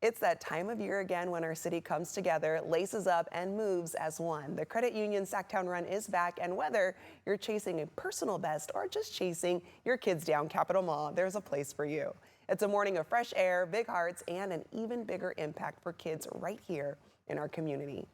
It's that time of year again when our city comes together, laces up, and moves as one. The credit union SACTOWN Run is back, and whether you're chasing a personal best or just chasing your kids down Capitol Mall, there's a place for you. It's a morning of fresh air, big hearts, and an even bigger impact for kids right here in our community.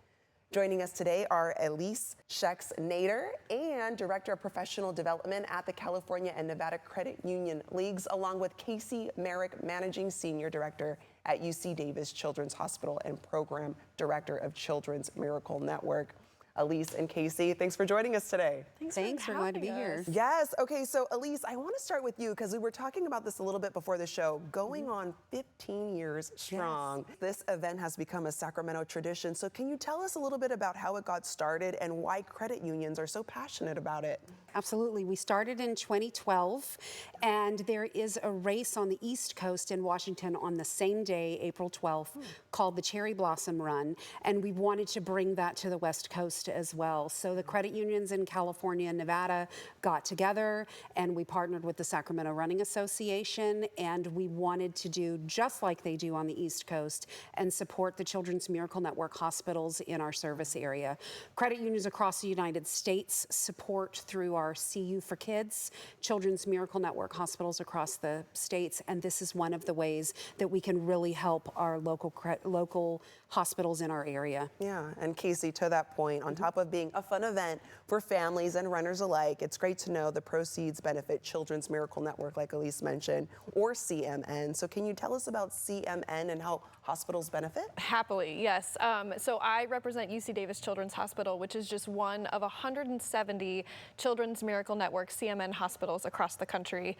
Joining us today are Elise Schex-Nader and Director of Professional Development at the California and Nevada Credit Union Leagues, along with Casey Merrick, Managing Senior Director at UC Davis Children's Hospital and Program Director of Children's Miracle Network. Elise and Casey, thanks for joining us today. Thanks, we're glad to be here. Yes, okay, so Elise, I want to start with you because we were talking about this a little bit before the show. Going on 15 years strong, This event has become a Sacramento tradition. So can you tell us a little bit about how it got started and why credit unions are so passionate about it? Absolutely. We started in 2012, and there is a race on the East Coast in Washington on the same day, April 12th, called the Cherry Blossom Run, and we wanted to bring that to the West Coast as well. So the credit unions in California and Nevada got together, and we partnered with the Sacramento Running Association, and we wanted to do just like they do on the East Coast and support the Children's Miracle Network hospitals in our service area. Credit unions across the United States support through our CU for Kids, Children's Miracle Network hospitals across the states, and this is one of the ways that we can really help our local hospitals in our area. Yeah, and Casey, to that point, on top of being a fun event for families and runners alike, it's great to know the proceeds benefit Children's Miracle Network, like Elise mentioned, or CMN. So can you tell us about CMN and how hospitals benefit? Happily, yes. So I represent UC Davis Children's Hospital, which is just one of 170 Children's Miracle Network CMN hospitals across the country.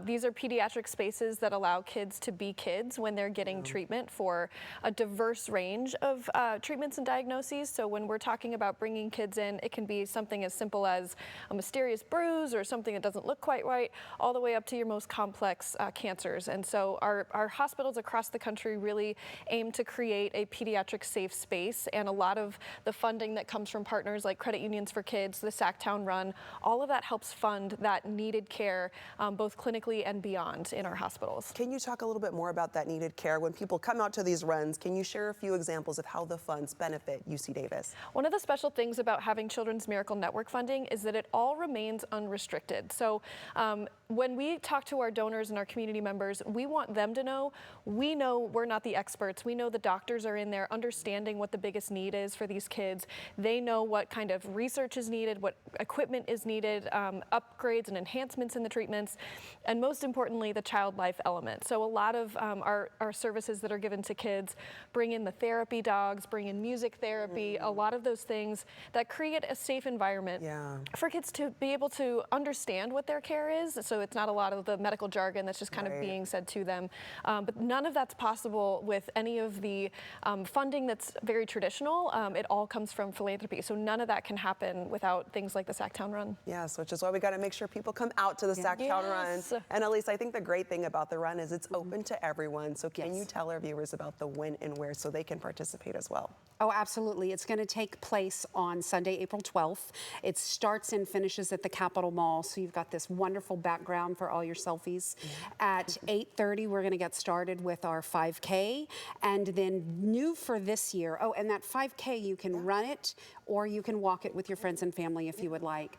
These are pediatric spaces that allow kids to be kids when they're getting treatment for a diverse range of treatments and diagnoses. So when we're talking about bringing kids in, it can be something as simple as a mysterious bruise or something that doesn't look quite right, all the way up to your most complex cancers. And so our hospitals across the country really aim to create a pediatric safe space, and a lot of the funding that comes from partners like Credit Unions for Kids, the SACTOWN Run, all of that helps fund that needed care, both clinically and beyond in our hospitals. Can you talk a little bit more about that needed care? When people come out to these runs, can you share a few examples of how the funds benefit UC Davis? One of the special things about having Children's Miracle Network funding is that it all remains unrestricted. So when we talk to our donors and our community members, we want them to know we're not the experts. We know the doctors are in there understanding what the biggest need is for these kids. They know what kind of research is needed, what equipment is needed, upgrades and enhancements in the treatments, and most importantly, the child life element. So a lot of our services that are given to kids bring in the therapy dogs, bring in music therapy, a lot of those things that create a safe environment for kids to be able to understand what their care is. So it's not a lot of the medical jargon that's just kind of being said to them. But none of that's possible with any of the funding that's very traditional. It all comes from philanthropy. So none of that can happen without things like the SACTOWN Run. Yes, which is why we got to make sure people come out to the SACTOWN Run. And Elise, I think the great thing about the run is it's open to everyone. So can you tell our viewers about the when and where so they can participate as well? Oh, absolutely. It's going to take place on Sunday, April 12th. It starts and finishes at the Capitol Mall, so you've got this wonderful background for all your selfies. At 8:30, we're going to get started with our 5K, and then new for this year, and that 5K, you can run it or you can walk it with your friends and family if you would like.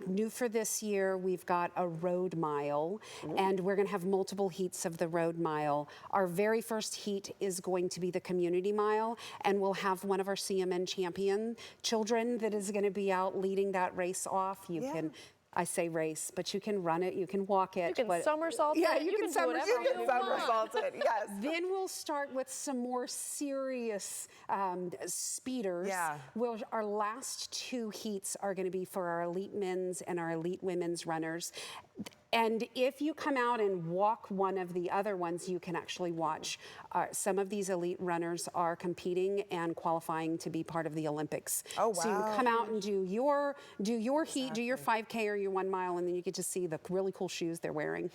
New for this year, we've got a road mile, and we're going to have multiple heats of the road mile. Our very first heat is going to be the community mile, and we'll have one of our CMN champion children that is going to be out leading that race off. You can, I say race, but you can run it, you can walk it. You can somersault it. Yeah, you can somersault it, yes. Then we'll start with some more serious speeders. Our last two heats are going to be for our elite men's and our elite women's runners. And if you come out and walk one of the other ones, you can actually watch. Some of these elite runners are competing and qualifying to be part of the Olympics. Oh, wow. So you can come out and do your heat, do your 5K or your 1 mile, and then you get to see the really cool shoes they're wearing.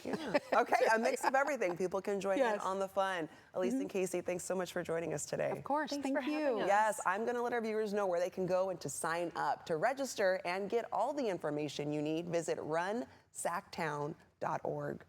Okay, a mix of everything. People can join in on the fun. Elise and Casey, thanks so much for joining us today. Of course, thank you. Yes, I'm going to let our viewers know where they can go and to sign up. To register and get all the information you need, visit runsactown.org.